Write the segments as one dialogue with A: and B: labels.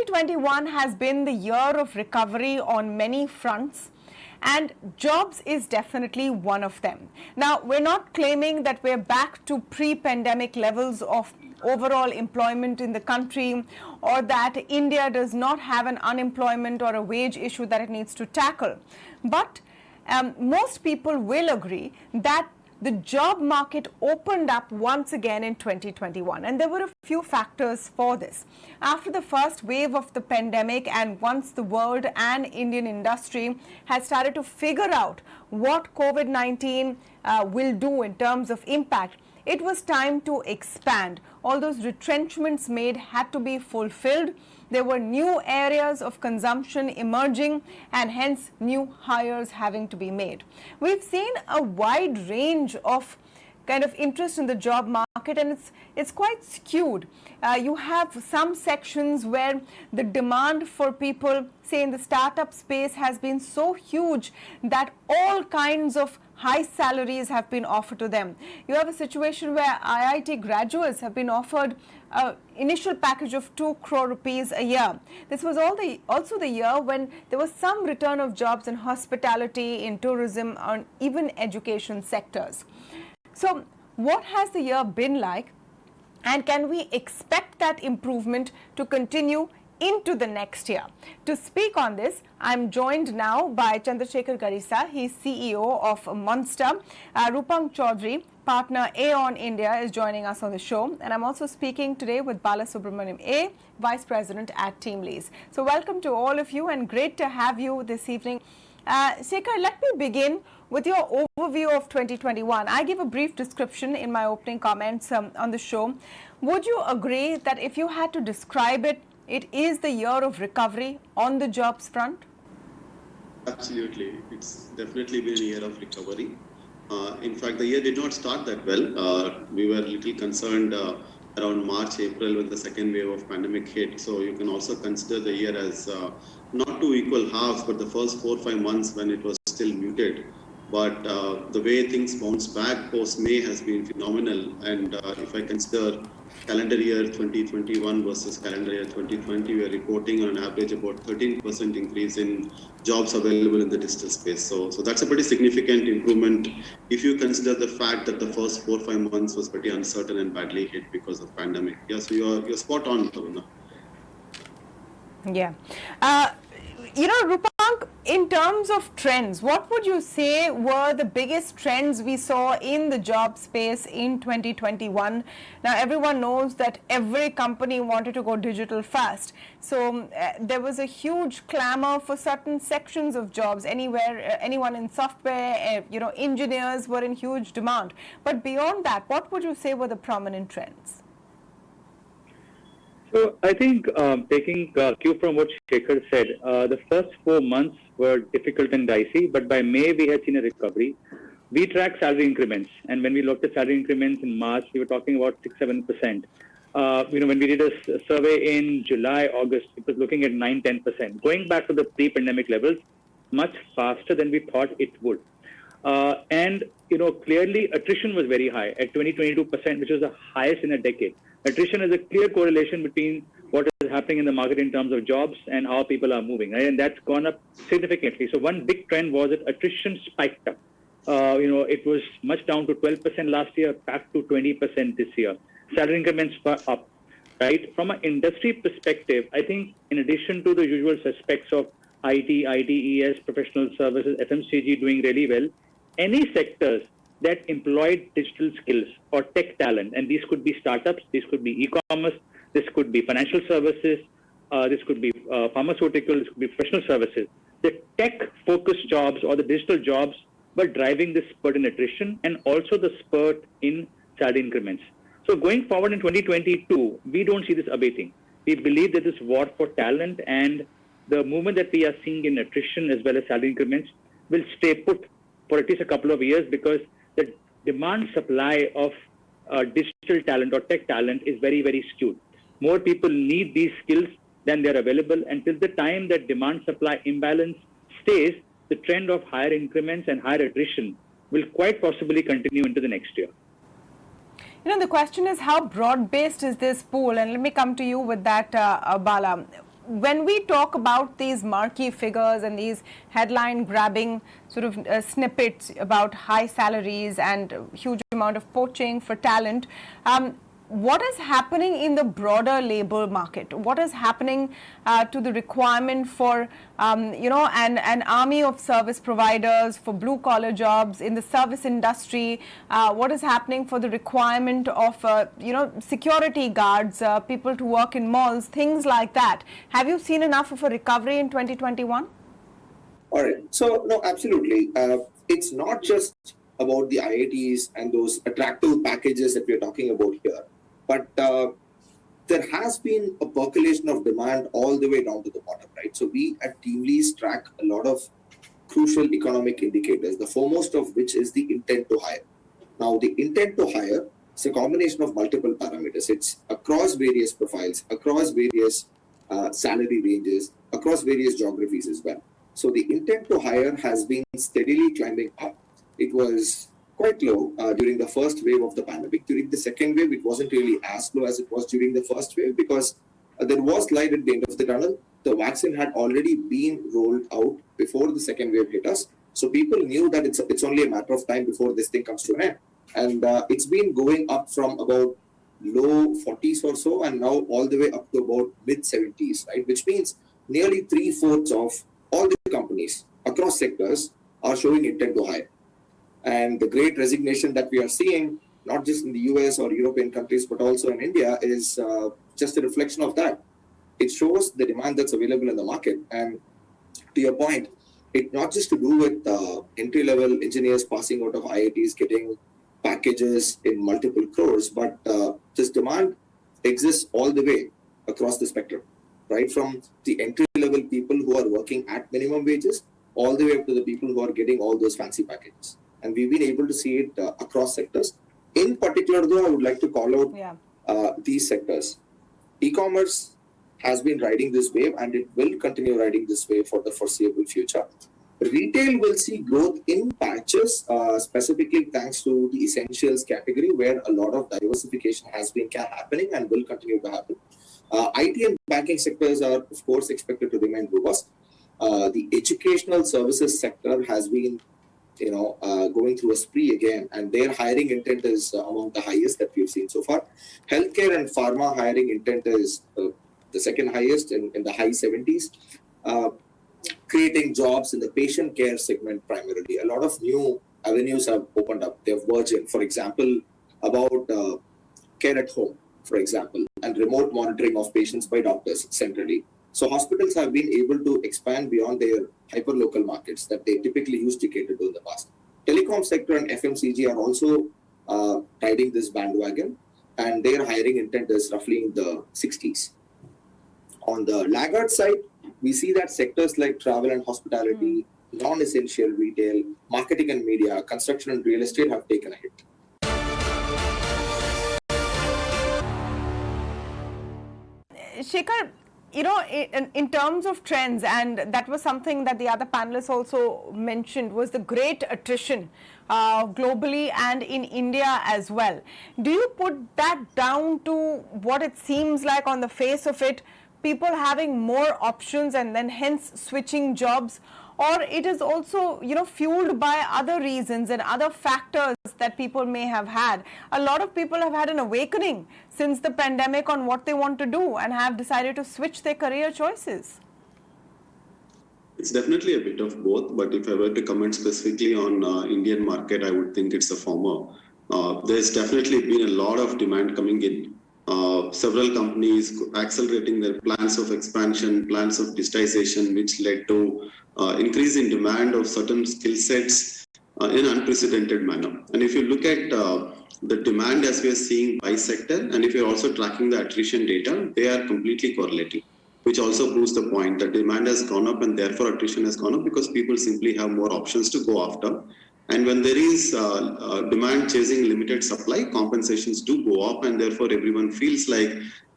A: 2021 has been the year of recovery on many fronts, and jobs is definitely one of them. Now, we're not claiming that we're back to pre-pandemic levels of overall employment in the country, or that India does not have an unemployment or a wage issue that it needs to tackle. But most people will agree that the job market opened up once again in 2021, and there were a few factors for this. After the first wave of the pandemic, and once the world and Indian industry has started to figure out what COVID-19 will do in terms of impact, it was time to expand. All those retrenchments made had to be fulfilled. There were new areas of consumption emerging, and hence new hires having to be made. We've seen a wide range of kind of interest in the job market, and it's quite skewed. You have some sections where the demand for people, say in the startup space, has been so huge that all kinds of high salaries have been offered to them. You have a situation where IIT graduates have been offered an initial package of 2 crore rupees a year. This was also the year when there was some return of jobs in hospitality, in tourism, and even education sectors. So what has the year been like, and can we expect that improvement to continue into the next year? To speak on this, I'm joined now by Chandrasekhar Garissa. He's CEO of Monster. Rupang Chaudhary, partner Aon India, is joining us on the show. And I'm also speaking today with Bala Subramaniam A, Vice President at TeamLease. So welcome to all of you, and great to have you this evening. Shekhar, let me begin with your overview of 2021. I gave a brief description in my opening comments on the show. Would you agree that if you had to describe it, it is the year of recovery on the jobs front?
B: Absolutely. It's definitely been a year of recovery. In fact, the year did not start that well. We were a little concerned around March, April when the second wave of pandemic hit. So you can also consider the year as not two equal halves, but the first 4 or 5 months when it was still muted. But the way things bounced back post-May has been phenomenal. And if I consider calendar year 2021 versus calendar year 2020, we are reporting on an average about 13% increase in jobs available in the digital space. So that's a pretty significant improvement if you consider the fact that the first 4 or 5 months was pretty uncertain and badly hit because of pandemic. Yeah, so you're spot on, Karuna.
A: Yeah. Rupang, in terms of trends, what would you say were the biggest trends we saw in the job space in 2021? Now, everyone knows that every company wanted to go digital fast. So there was a huge clamor for certain sections of jobs. Anyone in software, engineers were in huge demand. But beyond that, what would you say were the prominent trends?
C: So I think taking cue from what Shekhar said, the first 4 months were difficult and dicey, but by May we had seen a recovery. We track salary increments, and when we looked at salary increments in March, we were talking about 6-7%. When we did a survey in July, August, it was looking at 9-10%, going back to the pre-pandemic levels much faster than we thought it would. Clearly attrition was very high at 20-22%, which was the highest in a decade. Attrition is a clear correlation between what is happening in the market in terms of jobs and how people are moving, right? And that's gone up significantly. So one big trend was that attrition spiked up. It was much down to 12% last year, back to 20% this year. Salary increments were up, right? From an industry perspective, I think in addition to the usual suspects of IT, ITES, professional services, FMCG doing really well, any sectors that employed digital skills or tech talent, and these could be startups, this could be e-commerce, this could be financial services, this could be pharmaceutical, this could be professional services. The tech-focused jobs or the digital jobs were driving the spurt in attrition and also the spurt in salary increments. So going forward in 2022, we don't see this abating. We believe that this war for talent and the movement that we are seeing in attrition as well as salary increments will stay put for at least a couple of years, because the demand supply of digital talent or tech talent is very, very skewed. More people need these skills than they're available. Until the time that demand supply imbalance stays, the trend of higher increments and higher attrition will quite possibly continue into the next year.
A: The question is, how broad-based is this pool? And let me come to you with that, Bala. when we talk about these marquee figures and these headline grabbing sort of snippets about high salaries and huge amount of poaching for talent, what is happening in the broader labor market? What is happening to the requirement for, an army of service providers for blue collar jobs in the service industry? What is happening for the requirement of, security guards, people to work in malls, things like that? Have you seen enough of a recovery in 2021?
D: All right. So, no, absolutely. It's not just about the IITs and those attractive packages that we're talking about here. But there has been a percolation of demand all the way down to the bottom, right? So we at TeamLease track a lot of crucial economic indicators, the foremost of which is the intent to hire. Now, the intent to hire is a combination of multiple parameters. It's across various profiles, across various salary ranges, across various geographies as well. So the intent to hire has been steadily climbing up. It was quite low during the first wave of the pandemic. During the second wave, it wasn't really as low as it was during the first wave because there was light at the end of the tunnel. The vaccine had already been rolled out before the second wave hit us. So people knew that it's only a matter of time before this thing comes to an end. And it's been going up from about low 40s or so and now all the way up to about mid 70s, right? Which means nearly 3/4 of all the companies across sectors are showing intent to hire. And the great resignation that we are seeing, not just in the US or European countries, but also in India, is just a reflection of that. It shows the demand that's available in the market. And to your point, it's not just to do with entry-level engineers passing out of IITs getting packages in multiple crores, but this demand exists all the way across the spectrum, right? From the entry-level people who are working at minimum wages, all the way up to the people who are getting all those fancy packages. And we've been able to see it across sectors. In particular, though, I would like to call out these sectors. E-commerce has been riding this wave and it will continue riding this wave for the foreseeable future. Retail will see growth in patches, specifically thanks to the essentials category where a lot of diversification has been happening and will continue to happen. IT and banking sectors are, of course, expected to remain robust. The educational services sector has been going through a spree again, and their hiring intent is among the highest that we've seen so far. Healthcare and pharma hiring intent is the second highest in the high 70s. Creating jobs in the patient care segment primarily. A lot of new avenues have opened up. They've burgeoned. For example, about care at home, for example, and remote monitoring of patients by doctors centrally. So hospitals have been able to expand beyond their hyperlocal markets that they typically used to cater to in the past. Telecom sector and FMCG are also riding this bandwagon, and their hiring intent is roughly in the 60s. On the laggard side, we see that sectors like travel and hospitality, non-essential retail, marketing and media, construction and real estate have taken a hit.
A: Shekhar, in terms of trends, and that was something that the other panelists also mentioned, was the great attrition globally and in India as well. Do you put that down to what it seems like on the face of it, people having more options and then hence switching jobs? Or it is also, fueled by other reasons and other factors that people may have had? A lot of people have had an awakening since the pandemic on what they want to do and have decided to switch their career choices.
B: It's definitely a bit of both, but if I were to comment specifically on Indian market, I would think it's the former. There's definitely been a lot of demand coming in. Several companies accelerating their plans of expansion, plans of digitization, which led to increase in demand of certain skill sets in unprecedented manner. And if you look at the demand as we are seeing by sector, and if you're also tracking the attrition data, they are completely correlating, which also proves the point that demand has gone up and therefore attrition has gone up because people simply have more options to go after. And when there is demand chasing limited supply, compensations do go up, and therefore everyone feels like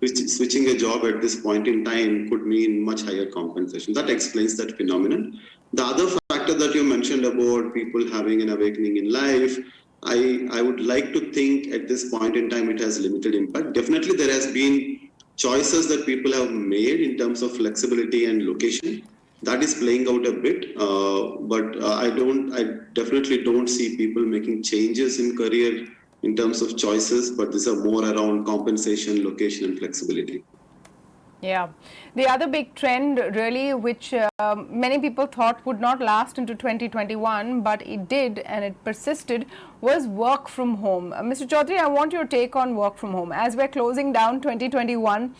B: switching a job at this point in time could mean much higher compensation. That explains that phenomenon. The other factor that you mentioned about people having an awakening in life, I would like to think at this point in time it has limited impact. Definitely there has been choices that people have made in terms of flexibility and location, that is playing out a bit. But I definitely don't see people making changes in career in terms of choices, but these are more around compensation, location, and flexibility.
A: Yeah. The other big trend really which many people thought would not last into 2021 but it did and it persisted was work from home. Mr. Chaudhary, I want your take on work from home. As we're closing down 2021,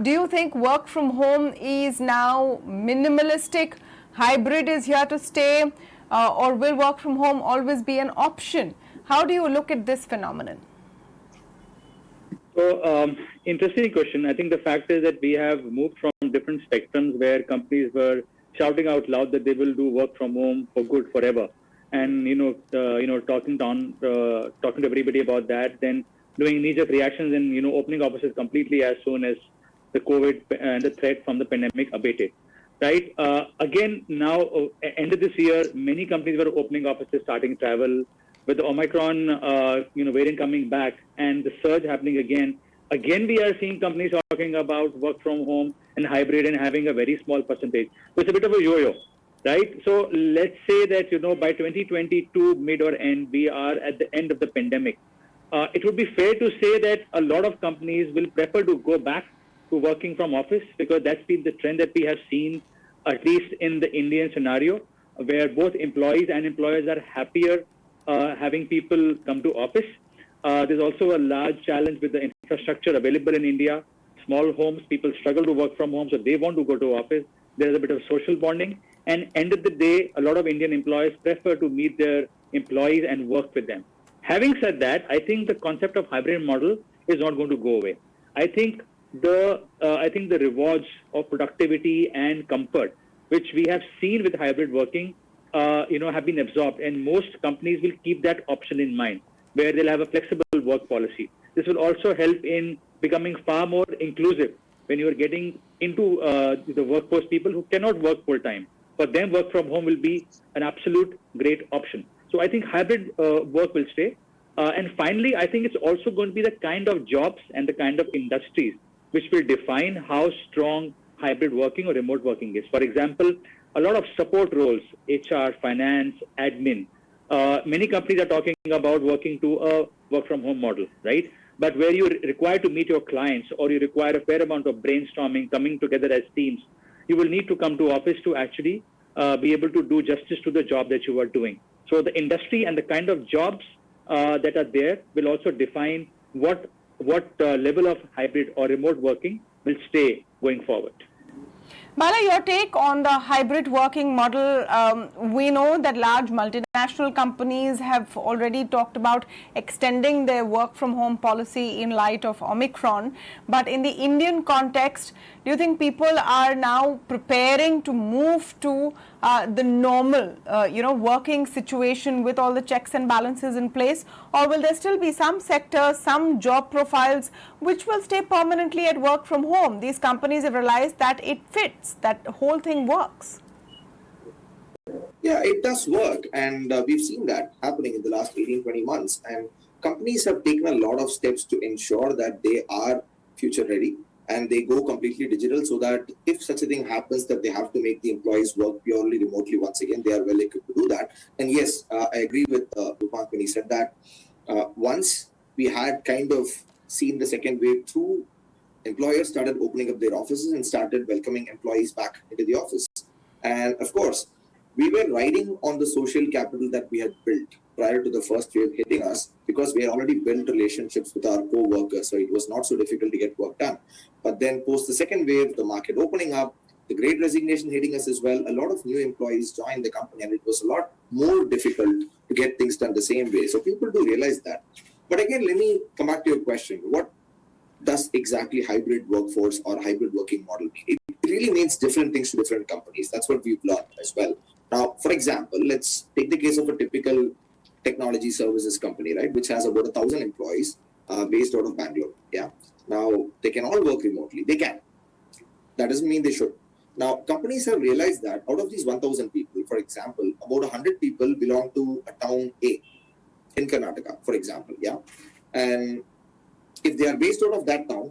A: do you think work from home is now minimalistic, hybrid is here to stay, or will work from home always be an option? How do you look at this phenomenon?
C: So, interesting question. I think the fact is that we have moved from different spectrums where companies were shouting out loud that they will do work from home for good forever, and talking to everybody about that, then doing knee-jerk reactions and opening offices completely as soon as the COVID and the threat from the pandemic abated. Right. Again, now end of this year, many companies were opening offices, starting travel. With the Omicron, variant coming back and the surge happening again we are seeing companies talking about work from home and hybrid and having a very small percentage. So it's a bit of a yo-yo, right? So let's say that, by 2022 mid or end, we are at the end of the pandemic. It would be fair to say that a lot of companies will prefer to go back to working from office because that's been the trend that we have seen, at least in the Indian scenario, where both employees and employers are happier having people come to office. There's also a large challenge with the infrastructure available in India. Small homes, people struggle to work from home, so they want to go to office. There's a bit of social bonding. And end of the day, a lot of Indian employees prefer to meet their employees and work with them. Having said that, I think the concept of hybrid model is not going to go away. I think the rewards of productivity and comfort, which we have seen with hybrid working, have been absorbed, and most companies will keep that option in mind, where they'll have a flexible work policy. This will also help in becoming far more inclusive when you are getting into the workforce, people who cannot work full time. For them, work from home will be an absolute great option. So I think hybrid work will stay. And finally, I think it's also going to be the kind of jobs and the kind of industries which will define how strong hybrid working or remote working is. For example, a lot of support roles, HR, finance, admin. Many companies are talking about working to a work from home model, right? But where you're required to meet your clients or you require a fair amount of brainstorming, coming together as teams, you will need to come to office to actually be able to do justice to the job that you are doing. So the industry and the kind of jobs that are there will also define what level of hybrid or remote working will stay going forward.
A: Bala, your take on the hybrid working model. We know that large multinational companies have already talked about extending their work from home policy in light of Omicron. But in the Indian context, do you think people are now preparing to move to the normal, working situation with all the checks and balances in place? Or will there still be some sectors, some job profiles which will stay permanently at work from home? These companies have realized that it fits, that the whole thing works.
D: Yeah, it does work. And we've seen that happening in the last 18-20 months. And companies have taken a lot of steps to ensure that they are future ready and they go completely digital, so that if such a thing happens that they have to make the employees work purely remotely once again, they are well equipped to do that. And yes, I agree with Rupank when he said that once we had kind of seen the second wave through, employers started opening up their offices and started welcoming employees back into the office. And of course, we were riding on the social capital that we had built prior to the first wave hitting us, because we had already built relationships with our co-workers, so it was not so difficult to get work done. But then post the second wave, the market opening up, the great resignation hitting us as well, a lot of new employees joined the company, and it was a lot more difficult to get things done the same way. So people do realize that. But again, let me come back to your question. What does exactly hybrid workforce or hybrid working model mean? It really means different things to different companies. That's what we've learned as well. Now, for example, let's take the case of a typical technology services company, right, which has about 1,000 employees based out of Bangalore. Yeah. Now, they can all work remotely. They can. That doesn't mean they should. Now, companies have realized that out of these 1,000 people, for example, about 100 people belong to a town A in Karnataka, for example. Yeah. And if they are based out of that town,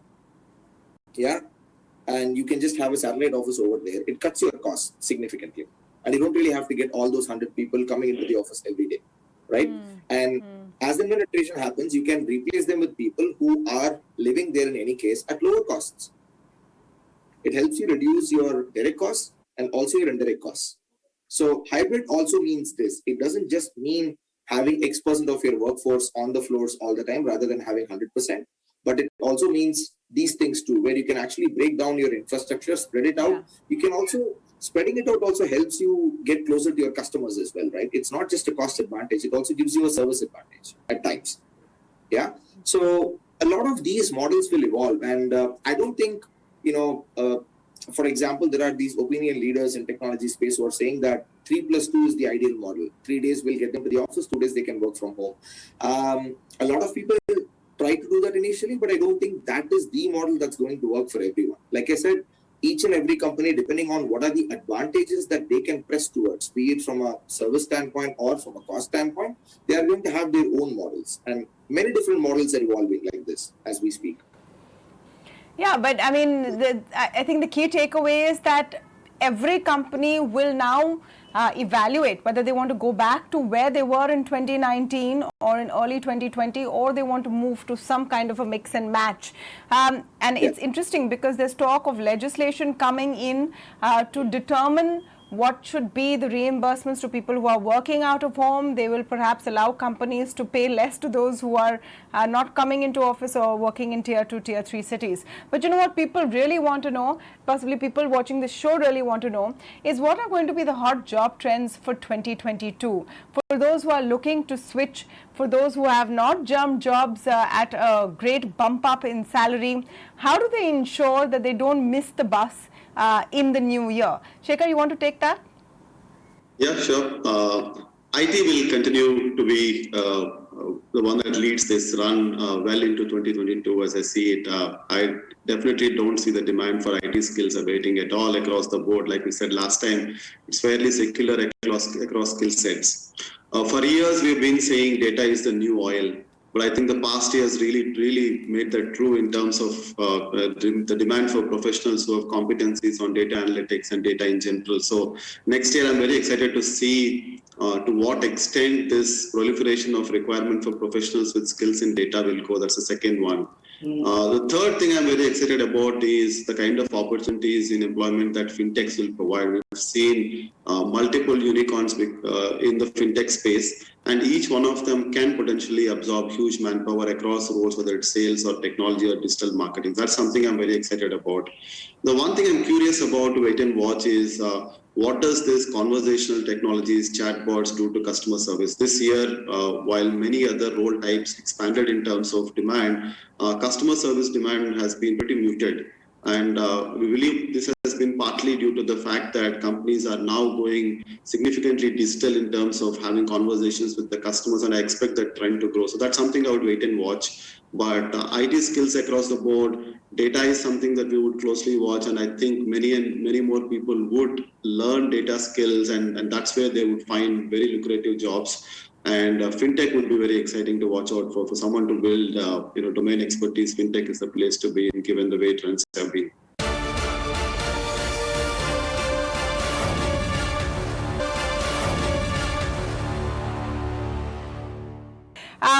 D: yeah, and you can just have a satellite office over there. It cuts your costs significantly, and you don't really have to get all those 100 people coming into the office every day, right? And as and when attrition happens, you can replace them with people who are living there in any case at lower costs. It helps you reduce your direct costs and also your indirect costs. So hybrid also means this. It doesn't just mean having X% of your workforce on the floors all the time rather than having 100%. But it also means these things too, where you can actually break down your infrastructure, spread it out.
A: Yeah.
D: You can also, spreading it out also helps you get closer to your customers as well, right? It's not just a cost advantage. It also gives you a service advantage at times. Yeah. So a lot of these models will evolve. And I don't think, for example, there are these opinion leaders in technology space who are saying that 3+2 is the ideal model. 3 days will get them to the office, 2 days they can work from home. A lot of people try to do that initially, but I don't think that is the model that's going to work for everyone. Like I said, each and every company, depending on what are the advantages that they can press towards, be it from a service standpoint or from a cost standpoint, they are going to have their own models. And many different models are evolving like this as we speak.
A: Yeah, but I mean, I think the key takeaway is that every company will now evaluate whether they want to go back to where they were in 2019 or in early 2020, or they want to move to some kind of a mix and match. And it's interesting because there's talk of legislation coming in to determine what should be the reimbursements to people who are working out of home. They will perhaps allow companies to pay less to those who are not coming into office or working in tier 2, tier 3 cities. But you know what people really want to know, possibly people watching this show really want to know, is what are going to be the hot job trends for 2022? For those who are looking to switch, for those who have not jumped jobs at a great bump up in salary, how do they ensure that they don't miss the bus in the new year? Shekhar, you want to take that?
B: Yeah, sure. IT will continue to be the one that leads this run well into 2022 as I see it. I definitely don't see the demand for IT skills abating at all across the board. Like we said last time, it's fairly secular across skill sets. For years, we've been saying data is the new oil. But I think the past years really made that true in terms of the demand for professionals who have competencies on data analytics and data in general. So next year, I'm very excited to see to what extent this proliferation of requirement for professionals with skills in data will go. That's the second one. The third thing I'm very excited about is the kind of opportunities in employment that fintechs will provide. We've seen multiple unicorns in the fintech space, and each one of them can potentially absorb huge manpower across roles, whether it's sales or technology or digital marketing. That's something I'm very excited about. The one thing I'm curious about to wait and watch is what does this conversational technologies, chatbots do to customer service? This year, while many other role types expanded in terms of demand, customer service demand has been pretty muted. And we believe this has been partly due to the fact that companies are now going significantly digital in terms of having conversations with the customers, and I expect that trend to grow. So that's something I would wait and watch. But IT skills across the board, data is something that we would closely watch, and I think many more people would learn data skills, and that's where they would find very lucrative jobs. And fintech would be very exciting to watch out for someone to build domain expertise. Fintech is the place to be in, given the way trends have been.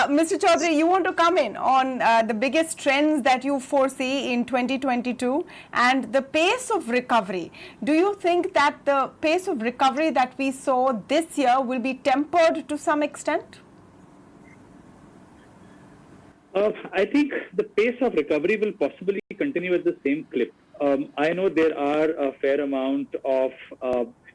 A: Mr. Chaudhary, you want to come in on the biggest trends that you foresee in 2022 and the pace of recovery. Do you think that the pace of recovery that we saw this year will be tempered to some extent?
C: I think the pace of recovery will possibly continue at the same clip. I know there are a fair amount of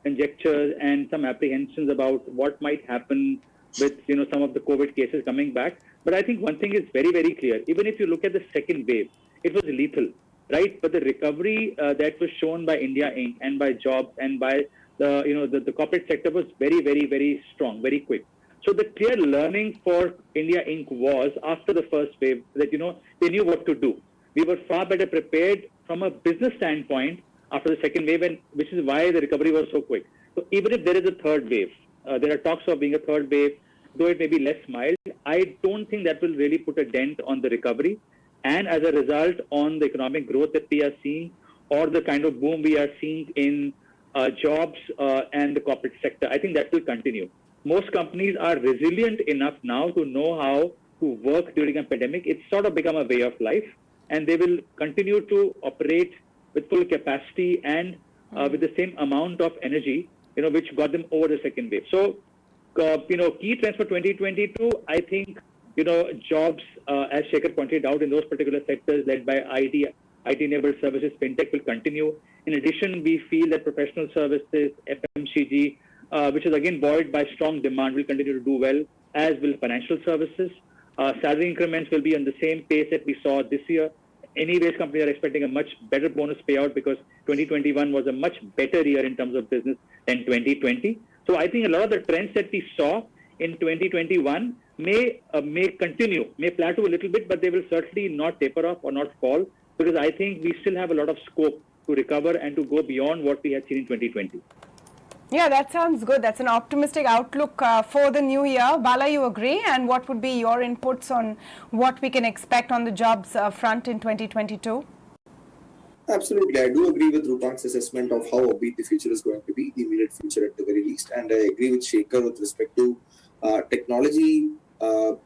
C: conjectures and some apprehensions about what might happen with some of the COVID cases coming back. But I think one thing is very, very clear. Even if you look at the second wave, it was lethal, right? But the recovery that was shown by India Inc. and by jobs and by the corporate sector was very, very, very strong, very quick. So the clear learning for India Inc. was after the first wave that they knew what to do. We were far better prepared from a business standpoint after the second wave, and which is why the recovery was so quick. So even if there is a third wave, there are talks of being a third wave, though it may be less mild, I don't think that will really put a dent on the recovery. and as a result on the economic growth that we are seeing or the kind of boom we are seeing in jobs and the corporate sector. I think that will continue. Most companies are resilient enough now to know how to work during a pandemic. It's sort of become a way of life, and they will continue to operate with full capacity and with the same amount of energy, which got them over the second wave. So, key trends for 2022, I think, jobs, as Shekhar pointed out, in those particular sectors led by IT-enabled services, fintech will continue. In addition, we feel that professional services, FMCG, which is again buoyed by strong demand, will continue to do well, as will financial services. Salary increments will be on the same pace that we saw this year. Anyways, companies are expecting a much better bonus payout because 2021 was a much better year in terms of business than 2020. So I think a lot of the trends that we saw in 2021 may continue, may plateau a little bit, but they will certainly not taper off or not fall, because I think we still have a lot of scope to recover and to go beyond what we had seen in 2020.
A: Yeah, that sounds good. That's an optimistic outlook for the new year. Bala, you agree? And what would be your inputs on what we can expect on the jobs front in 2022?
D: Absolutely. I do agree with Rupak's assessment of how upbeat the future is going to be, the immediate future at the very least. And I agree with Shekhar with respect to technology will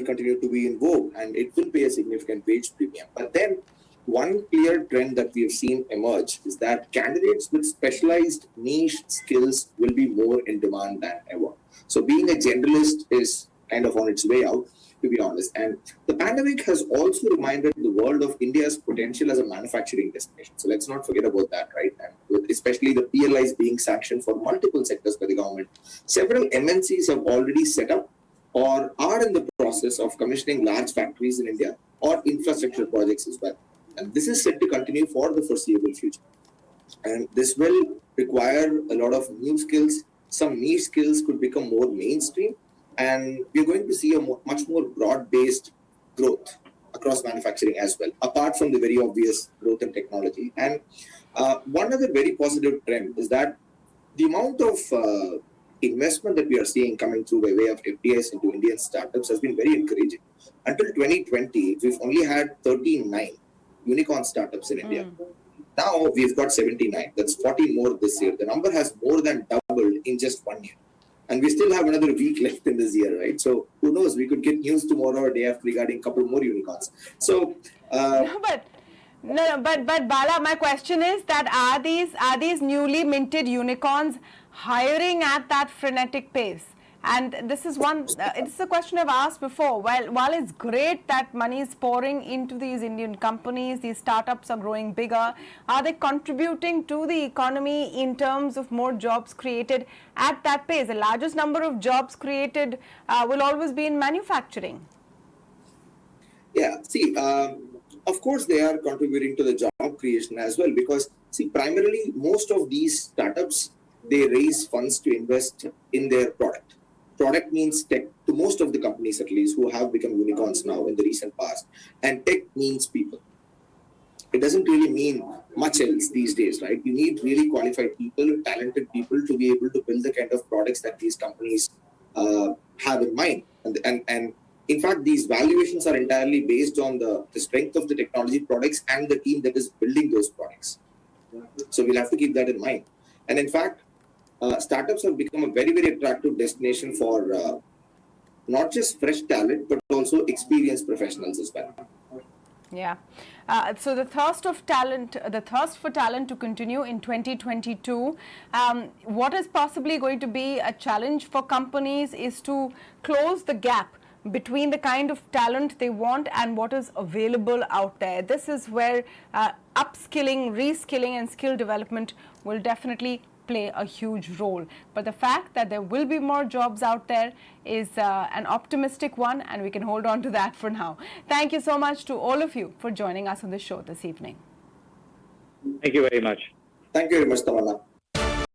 D: continue to be in vogue and it will pay a significant wage premium. But then one clear trend that we have seen emerge is that candidates with specialized niche skills will be more in demand than ever. So being a generalist is kind of on its way out, to be honest. And the pandemic has also reminded the world of India's potential as a manufacturing destination. So let's not forget about that, right? And with especially the PLIs being sanctioned for multiple sectors by the government, several MNCs have already set up or are in the process of commissioning large factories in India or infrastructure projects as well. And this is set to continue for the foreseeable future. And this will require a lot of new skills. Some niche skills could become more mainstream. And we're going to see a much more broad-based growth across manufacturing as well, apart from the very obvious growth in technology. And one other very positive trend is that the amount of investment that we are seeing coming through by way of FDIs into Indian startups has been very encouraging. Until 2020, we've only had 39 unicorn startups in India. Now we've got 79. That's 40 more this year. The number has more than doubled in just 1 year. And we still have another week left in this year, right? So who knows? We could get news tomorrow or day after regarding a couple more unicorns. So,
A: but Bala, my question is that are these newly minted unicorns hiring at that frenetic pace? And this is it's a question I've asked before. While it's great that money is pouring into these Indian companies, these startups are growing bigger, are they contributing to the economy in terms of more jobs created at that pace? The largest number of jobs created will always be in manufacturing.
D: Yeah, see, of course they are contributing to the job creation as well because, see, primarily most of these startups, they raise funds to invest in their product. Product means tech to most of the companies, at least, who have become unicorns now in the recent past. And tech means people. It doesn't really mean much else these days, right? You need really qualified people, talented people to be able to build the kind of products that these companies have in mind. And in fact, these valuations are entirely based on the strength of the technology products and the team that is building those products. So we'll have to keep that in mind. And in fact, startups have become a very, very attractive destination for not just fresh talent, but also experienced professionals as well.
A: Yeah. So the thirst for talent to continue in 2022. What is possibly going to be a challenge for companies is to close the gap between the kind of talent they want and what is available out there. This is where upskilling, reskilling and skill development will definitely play a huge role. But the fact that there will be more jobs out there is an optimistic one, and we can hold on to that for now. Thank you so much to all of you for joining us on the show this evening.
C: Thank you very much.
D: Thank you very much, Tamanna.